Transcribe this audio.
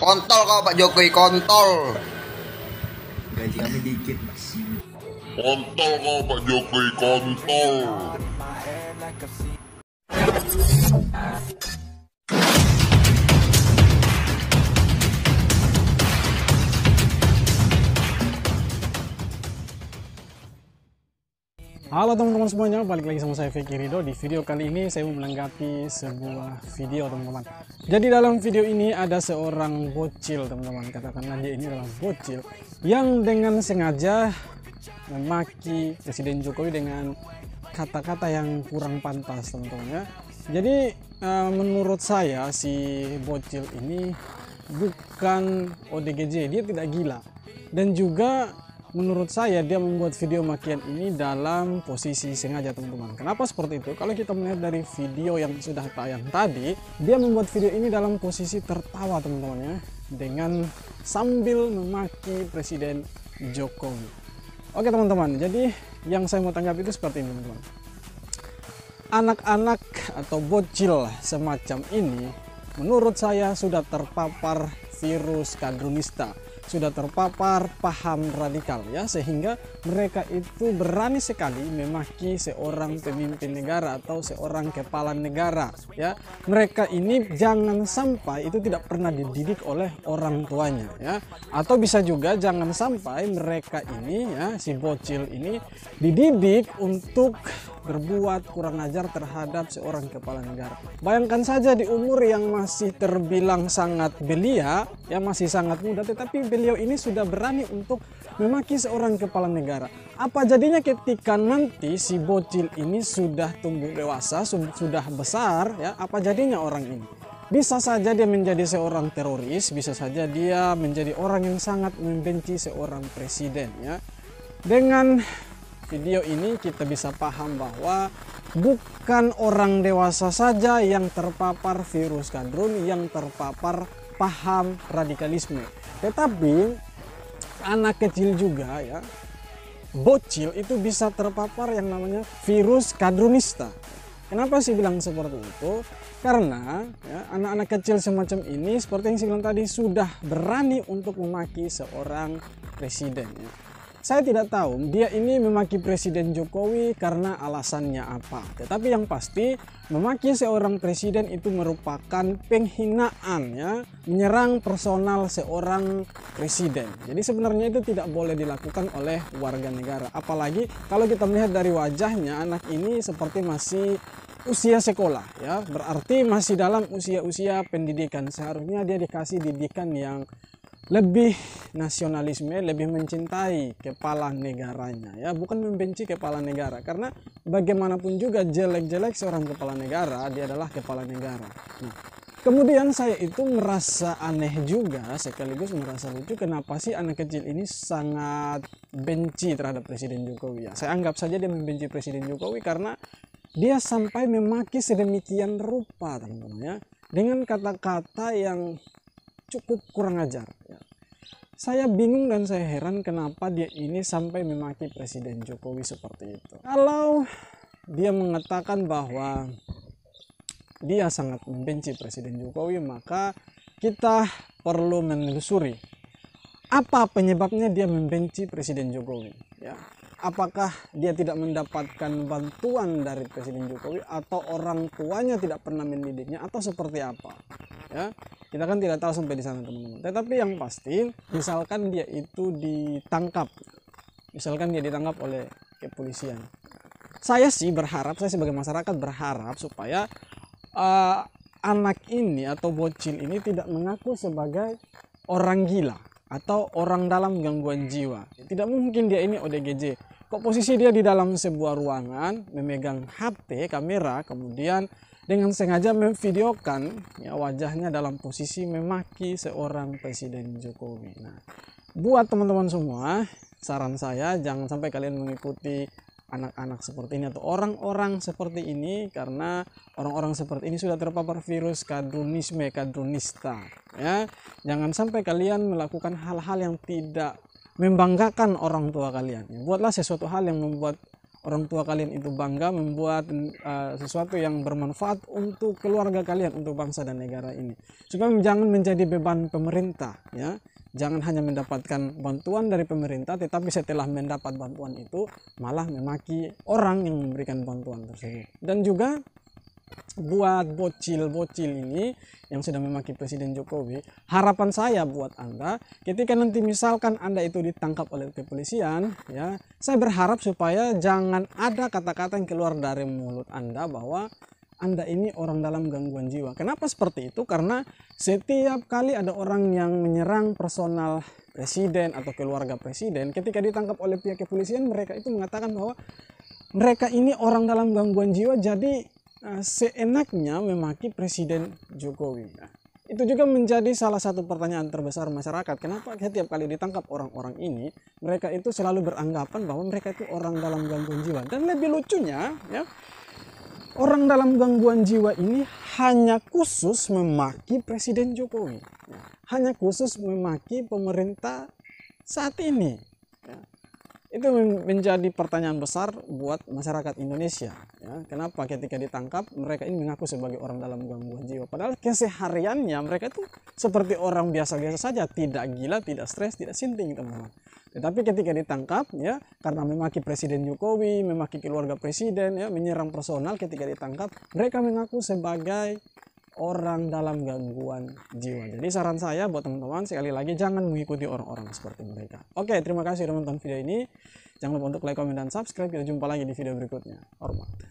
Kontol kau Pak Jokowi, kontol. Gaji kami dikit, Mas. Kontol kau Pak Jokowi, kontol. Halo teman-teman semuanya, balik lagi sama saya Vicky Ridho. Di video kali ini saya mau menanggapi sebuah video teman-teman. Jadi dalam video ini ada seorang bocil teman-teman, katakanlah dia ini adalah bocil yang dengan sengaja memaki Presiden Jokowi dengan kata-kata yang kurang pantas teman-teman ya. Jadi menurut saya si bocil ini bukan ODGJ, dia tidak gila. Dan juga menurut saya dia membuat video makian ini dalam posisi sengaja teman-teman. Kenapa seperti itu? Kalau kita melihat dari video yang sudah tayang tadi, dia membuat video ini dalam posisi tertawa teman-teman ya, dengan sambil memaki Presiden Jokowi. Oke teman-teman, jadi yang saya mau tanggapi itu seperti ini teman-teman. Anak-anak atau bocil semacam ini menurut saya sudah terpapar virus kadrunista, sudah terpapar paham radikal ya, sehingga mereka itu berani sekali memaki seorang pemimpin negara atau seorang kepala negara ya. Mereka ini jangan sampai itu tidak pernah dididik oleh orang tuanya ya, atau bisa juga jangan sampai mereka ini ya, si bocil ini dididik untuk berbuat kurang ajar terhadap seorang kepala negara. Bayangkan saja di umur yang masih terbilang sangat belia ya, masih sangat muda, tetapi beliau ini sudah berani untuk memaki seorang kepala negara. Apa jadinya ketika nanti si bocil ini sudah tumbuh dewasa, sudah besar ya, apa jadinya orang ini? Bisa saja dia menjadi seorang teroris, bisa saja dia menjadi orang yang sangat membenci seorang presiden ya. Dengan video ini kita bisa paham bahwa bukan orang dewasa saja yang terpapar virus kadrun, yang terpapar paham radikalisme, tetapi anak kecil juga ya, bocil itu bisa terpapar yang namanya virus kadrunista. Kenapa sih bilang seperti itu? Karena ya, anak-anak kecil semacam ini seperti yang saya bilang tadi sudah berani untuk memaki seorang presiden ya. Saya tidak tahu dia ini memaki Presiden Jokowi karena alasannya apa. Tetapi yang pasti memaki seorang presiden itu merupakan penghinaan ya, menyerang personal seorang presiden. Jadi sebenarnya itu tidak boleh dilakukan oleh warga negara. Apalagi kalau kita melihat dari wajahnya, anak ini seperti masih usia sekolah ya. Berarti masih dalam usia-usia pendidikan. Seharusnya dia dikasih didikan yang lebih nasionalisme, lebih mencintai kepala negaranya ya, bukan membenci kepala negara. Karena bagaimanapun juga jelek-jelek seorang kepala negara, dia adalah kepala negara. Nah, kemudian saya itu merasa aneh juga, sekaligus merasa lucu, kenapa sih anak kecil ini sangat benci terhadap Presiden Jokowi ya. Saya anggap saja dia membenci Presiden Jokowi karena dia sampai memaki sedemikian rupa teman-teman ya, dengan kata-kata yang cukup kurang ajar ya. Saya bingung dan saya heran kenapa dia ini sampai memaki Presiden Jokowi seperti itu. Kalau dia mengatakan bahwa dia sangat membenci Presiden Jokowi, maka kita perlu menelusuri apa penyebabnya dia membenci Presiden Jokowi ya. Apakah dia tidak mendapatkan bantuan dari Presiden Jokowi, atau orang tuanya tidak pernah mendidiknya, atau seperti apa ya? Kita kan tidak tahu sampai di sana teman-teman. Tetapi yang pasti, misalkan dia itu ditangkap, misalkan dia ditangkap oleh kepolisian, saya sih berharap, saya sebagai masyarakat berharap supaya anak ini atau bocil ini tidak mengaku sebagai orang gila atau orang dalam gangguan jiwa. Tidak mungkin dia ini ODGJ. Kok posisi dia di dalam sebuah ruangan memegang HP kamera, kemudian dengan sengaja memvideokan ya, wajahnya dalam posisi memaki seorang Presiden Jokowi. Nah, buat teman-teman semua, saran saya jangan sampai kalian mengikuti anak-anak seperti ini atau orang-orang seperti ini, karena orang-orang seperti ini sudah terpapar virus kadrunisme, kadrunista ya. Jangan sampai kalian melakukan hal-hal yang tidak membanggakan orang tua kalian. Buatlah sesuatu hal yang membuat orang tua kalian itu bangga membuat sesuatu yang bermanfaat untuk keluarga kalian, untuk bangsa dan negara ini. Supaya jangan menjadi beban pemerintah, ya. Jangan hanya mendapatkan bantuan dari pemerintah, tetapi setelah mendapat bantuan itu malah memaki orang yang memberikan bantuan tersebut. Dan juga buat bocil-bocil ini yang sudah memaki Presiden Jokowi, harapan saya buat Anda, ketika nanti misalkan Anda itu ditangkap oleh kepolisian, ya, saya berharap supaya jangan ada kata-kata yang keluar dari mulut Anda bahwa Anda ini orang dalam gangguan jiwa. Kenapa seperti itu? Karena setiap kali ada orang yang menyerang personal presiden atau keluarga presiden, ketika ditangkap oleh pihak kepolisian, mereka itu mengatakan bahwa mereka ini orang dalam gangguan jiwa, jadi seenaknya memaki Presiden Jokowi. Nah, itu juga menjadi salah satu pertanyaan terbesar masyarakat. Kenapa setiap kali ditangkap orang-orang ini, mereka itu selalu beranggapan bahwa mereka itu orang dalam gangguan jiwa. Dan lebih lucunya, ya, orang dalam gangguan jiwa ini hanya khusus memaki Presiden Jokowi, ya, hanya khusus memaki pemerintah saat ini. Ya. Itu menjadi pertanyaan besar buat masyarakat Indonesia, ya. Kenapa ketika ditangkap mereka ini mengaku sebagai orang dalam gangguan jiwa, padahal kesehariannya mereka itu seperti orang biasa-biasa saja, tidak gila, tidak stres, tidak sinting, teman-teman. Tetapi ketika ditangkap, ya, karena memaki Presiden Jokowi, memaki keluarga presiden, ya, menyerang personal, ketika ditangkap mereka mengaku sebagai orang dalam gangguan jiwa. Jadi saran saya buat teman-teman, sekali lagi jangan mengikuti orang-orang seperti mereka. Oke, terima kasih sudah menonton video ini. Jangan lupa untuk like, komen, dan subscribe. Kita jumpa lagi di video berikutnya. Hormat.